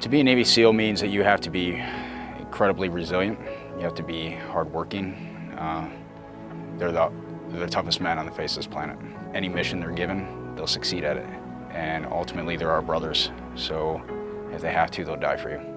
To be a Navy SEAL means that you have to be incredibly resilient. You have to be hardworking. They're the toughest men on the face of this planet. Any mission they're given, they'll succeed at it. And ultimately, they're our brothers. So if they have to, they'll die for you.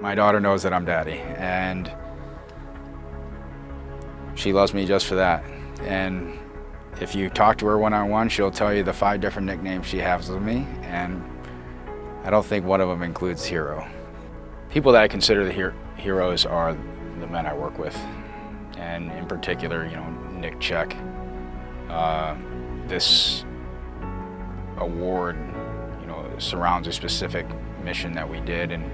My daughter knows that I'm daddy, and she loves me just for that. And if you talk to her one-on-one, she'll tell you the 5 different nicknames she has of me, and I don't think one of them includes hero. People that I consider the heroes are the men I work with, and in particular, Nick Check. This award, surrounds a specific mission that we did, and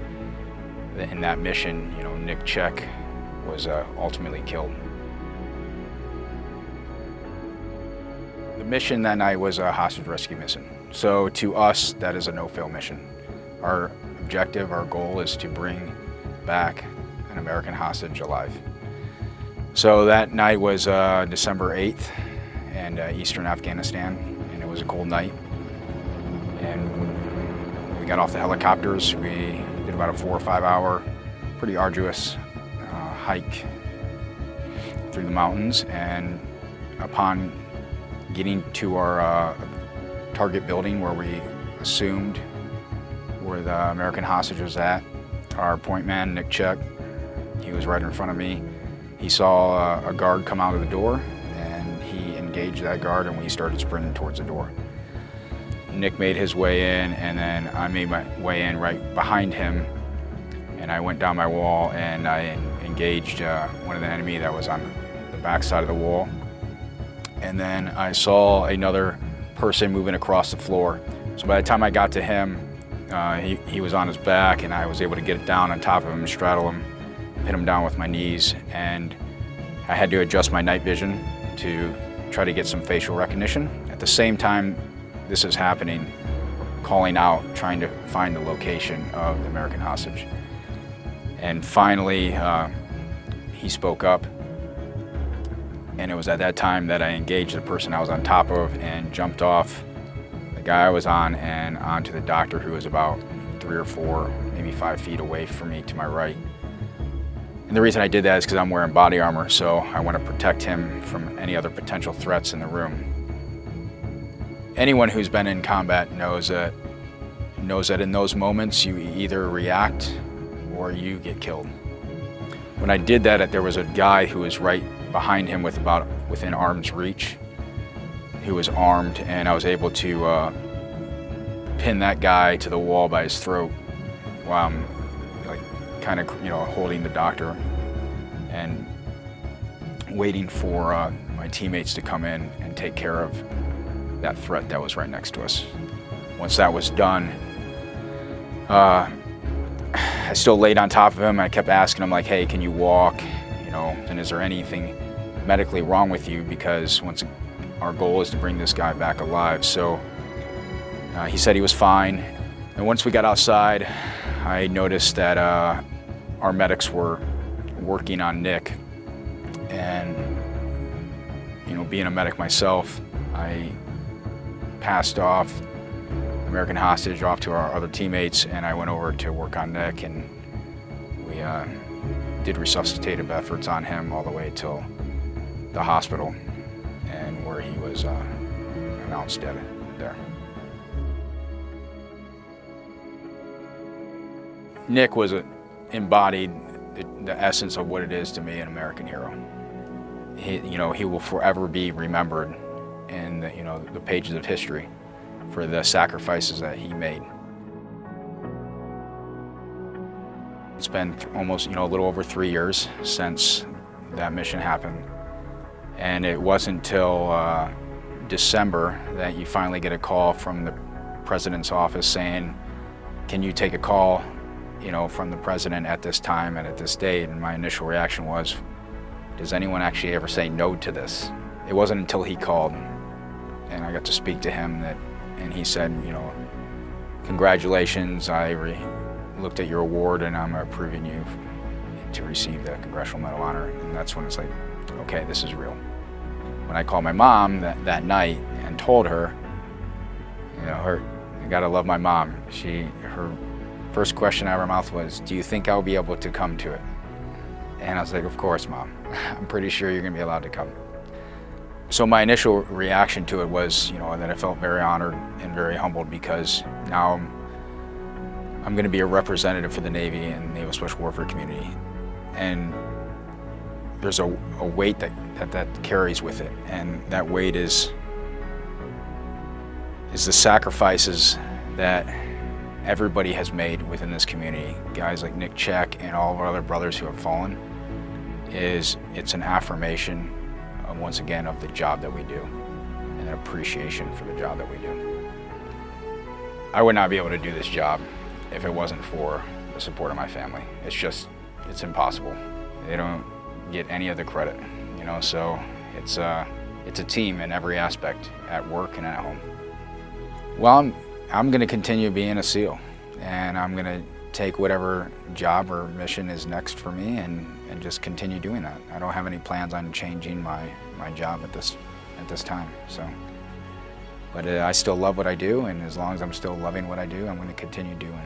in that mission, Nick Check was ultimately killed. The mission that night was a hostage rescue mission. So to us, that is a no-fail mission. Our objective, our goal is to bring back an American hostage alive. So that night was December 8th in eastern Afghanistan, and it was a cold night. And we got off the helicopters. We did about a 4 or 5 hour, pretty arduous hike through the mountains, and upon getting to our target building where we assumed where the American hostage was at, our point man, Nick Check, he was right in front of me. He saw a guard come out of the door, and he engaged that guard, and we started sprinting towards the door. Nick made his way in, and then I made my way in right behind him, and I went down my wall and I engaged one of the enemy that was on the back side of the wall. And then I saw another person moving across the floor. So by the time I got to him, he was on his back, and I was able to get down on top of him and straddle him, pin him down with my knees, and I had to adjust my night vision to try to get some facial recognition. At the same time this is happening, calling out, trying to find the location of the American hostage. And finally, he spoke up, and it was at that time that I engaged the person I was on top of and jumped off the guy I was on and onto the doctor, who was about 3 or 4, maybe 5 feet away from me to my right. And the reason I did that is because I'm wearing body armor, so I want to protect him from any other potential threats in the room. Anyone who's been in combat knows that in those moments you either react or you get killed. When I did that, there was a guy who was right behind him within arm's reach, who was armed, and I was able to pin that guy to the wall by his throat while I'm kind of holding the doctor and waiting for my teammates to come in and take care of that threat that was right next to us. Once that was done, I still laid on top of him. I kept asking him, hey, can you walk? And is there anything medically wrong with you? Because our goal is to bring this guy back alive. So he said he was fine. And once we got outside, I noticed that our medics were working on Nick. And being a medic myself, I passed off American hostage off to our other teammates, and I went over to work on Nick, and we did resuscitative efforts on him all the way till the hospital, and where he was announced dead there. Nick embodied the essence of what it is to be an American hero. He will forever be remembered in the pages of history for the sacrifices that he made. It's been almost a little over 3 years since that mission happened, and it wasn't until December that you finally get a call from the president's office saying, can you take a call from the president at this time and at this date? And my initial reaction was, does anyone actually ever say no to this? It wasn't until he called and I got to speak to him, and he said, you know, congratulations, I looked at your award and I'm approving you to receive the Congressional Medal of Honor. And that's when it's like, okay, this is real. When I called my mom that night and told her, you know, I gotta love my mom. Her first question out of her mouth was, do you think I'll be able to come to it? And I was like, of course, Mom. I'm pretty sure you're gonna be allowed to come. So my initial reaction to it was, you know, that I felt very honored and very humbled, because now I'm going to be a representative for the Navy and Naval Special Warfare community. And there's a weight that carries with it. And that weight is the sacrifices that everybody has made within this community. Guys like Nick Check and all of our other brothers who have fallen, it's an affirmation once again of the job that we do, and an appreciation for the job that we do. I would not be able to do this job if it wasn't for the support of my family. It's impossible. They don't get any of the credit, you know, so it's a team in every aspect, at work and at home. Well, I'm gonna continue being a SEAL, and I'm gonna take whatever job or mission is next for me and just continue doing that. I don't have any plans on changing my job at this time. So, but I still love what I do, and as long as I'm still loving what I do, I'm going to continue doing